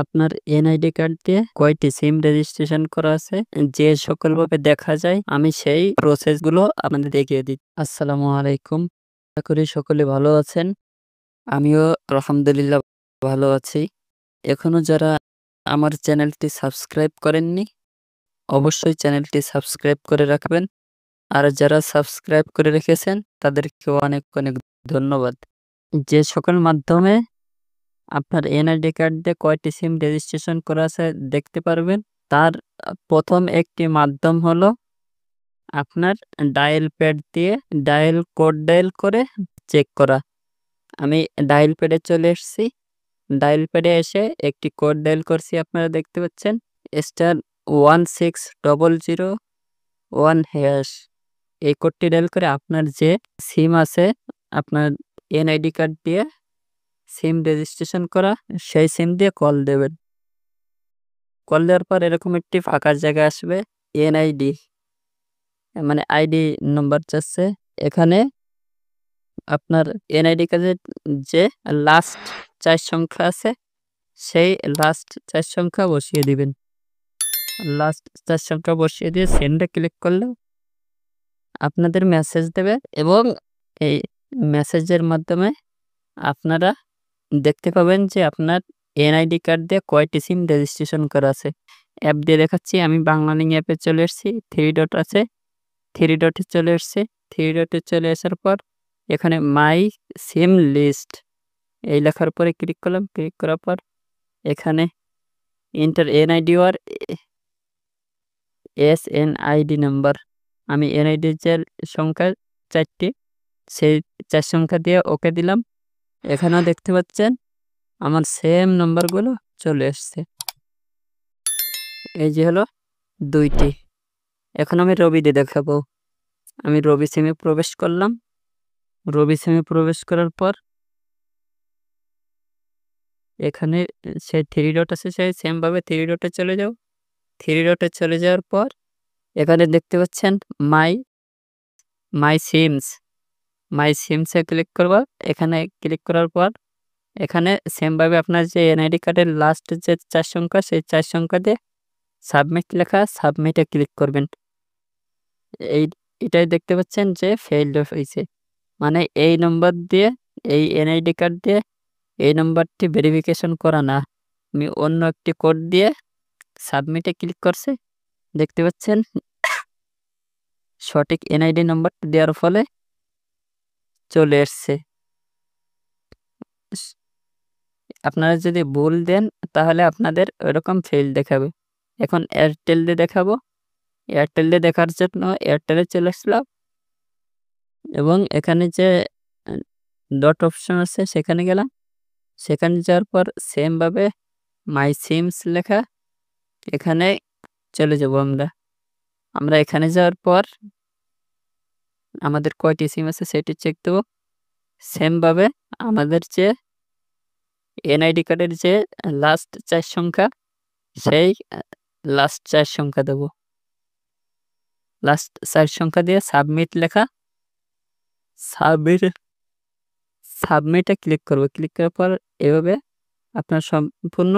আপনার NID card দিয়ে কয়টি সিম রেজিস্ট্রেশন করা আছে যে সকলভাবে দেখা যায়, আমি সেই প্রসেসগুলো আপনাদের দেখিয়ে দিই। আসসালামু আলাইকুম, আশা করি সকলে ভালো আছেন। আমিও আলহামদুলিল্লাহ ভালো আছি। এখনো যারা আমার চ্যানেলটি সাবস্ক্রাইব করেননি, অবশ্যই চ্যানেলটি সাবস্ক্রাইব করে রাখবেন। আর যারা সাবস্ক্রাইব করে রেখেছেন তাদেরকেও অনেক অনেক ধন্যবাদ। যে সকল মাধ্যমে আপনার এনআইডি কার্ড দিয়ে কয়টি সিম রেজিস্ট্রেশন করা আছে দেখতে পারবেন, তার প্রথম একটি মাধ্যম হলো আপনার ডায়াল প্যাড দিয়ে কোড ডায়াল করে চেক করা। আমি ডায়াল প্যাডে চলে এসেছি। ডায়াল প্যাডে এসে একটি কোড ডায়াল করছি, আপনারা দেখতে পাচ্ছেন *16001#। এই কোডটি ডায়াল করে আপনার যে সিম আছে, আপনার এনআইডি কার্ড দিয়ে সিম রেজিস্ট্রেশন করা, সেই সিম দিয়ে কল দেবেন। কল দেওয়ার পর এরকম একটি ফাঁকা জায়গা আসবে, এনআইডি মানে আইডি নম্বর চাচ্ছে। এখানে আপনার এনআইডি কার্ডের যে লাস্ট 4 সংখ্যা আছে, সেই লাস্ট 4 সংখ্যা বসিয়ে দিবেন। লাস্ট 4 সংখ্যা বসিয়ে দিয়ে সেন্ডে ক্লিক করলে আপনাদের মেসেজ দেবে এবং এই মেসেজের মাধ্যমে আপনারা দেখতে পাবেন যে আপনার এনআইডি কার্ড দিয়ে কয়টি সিম রেজিস্ট্রেশন করা আছে। অ্যাপ দিয়ে দেখাচ্ছি। আমি বাংলালিং অ্যাপে চলে এসেছি। 3 ডট আছে, 3 ডটে চলে এসেছি। 3 ডটে চলে আসার পর এখানে মাই সিম লিস্ট এই লেখার পরে ক্লিক করলাম। ক্লিক করার পর এখানে এন্টার এনআইডি অর এসএনআইডি নাম্বার, আমি এনআইডির যে সংখ্যা 4টি, সেই 4 সংখ্যা দিয়ে ওকে দিলাম। এখানেও দেখতে পাচ্ছেন আমার সেম নাম্বারগুলো চলে এসছে। এই যে হলো 2টি। এখন আমি রবি দিয়ে দেখাবো। আমি রবি সিমে প্রবেশ করলাম। রবি সিমে প্রবেশ করার পর এখানে সেই 3 ডট আছে, সেই সেম ভাবে 3 ডটে চলে যাও। 3 ডটে চলে যাওয়ার পর এখানে দেখতে পাচ্ছেন মাই সিমসে ক্লিক করবা। এখানে ক্লিক করার পর এখানে সেম ভাবে আপনার যে এনআইডি কার্ডের লাস্ট যে 4 সংখ্যা, সেই 4 সংখ্যা দিয়ে সাবমিট লেখা, সাবমিটে ক্লিক করবেন। এটাই দেখতে পাচ্ছেন যে ফেইল্ড হয়েছে। মানে এই নম্বর দিয়ে, এই এনআইডি কার্ড দিয়ে এই নম্বরটি ভেরিফিকেশন করা না, আমি অন্য একটি কোড দিয়ে সাবমিটে ক্লিক করছি। দেখতে পাচ্ছেন সঠিক এনআইডি নম্বর দেওয়ার ফলে চলে এসছে। আপনারা যদি ভুল দেন তাহলে আপনাদের ওরকম ফেল দেখাবে। এখন এয়ারটেল দিয়ে দেখাবো। এয়ারটেল দিয়ে দেখার জন্য এয়ারটেলে চলে আসলাম এবং এখানে যে ডট অপশন আছে সেখানে গেলাম। সেখানে যাওয়ার পর সেম ভাবে মাই সিমস লেখা, এখানে চলে যাব আমরা এখানে যাওয়ার পর আমাদের কয়টি সিম আছে সেটি চেক দেব। সেম ভাবে আমাদের যে এনআইডি কার্ডের যে লাস্ট 4 সংখ্যা, সেই লাস্ট 4 সংখ্যা দেব। লাস্ট 4 সংখ্যা দিয়ে সাবমিট লেখা, সাবমিটে ক্লিক করব। ক্লিক করার পর এভাবে আপনার সম্পূর্ণ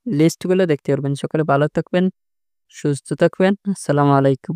লিস্টগুলো দেখতে পারবেন। সকলে ভালো থাকবেন, সুস্থ থাকবেন। আসসালামু আলাইকুম।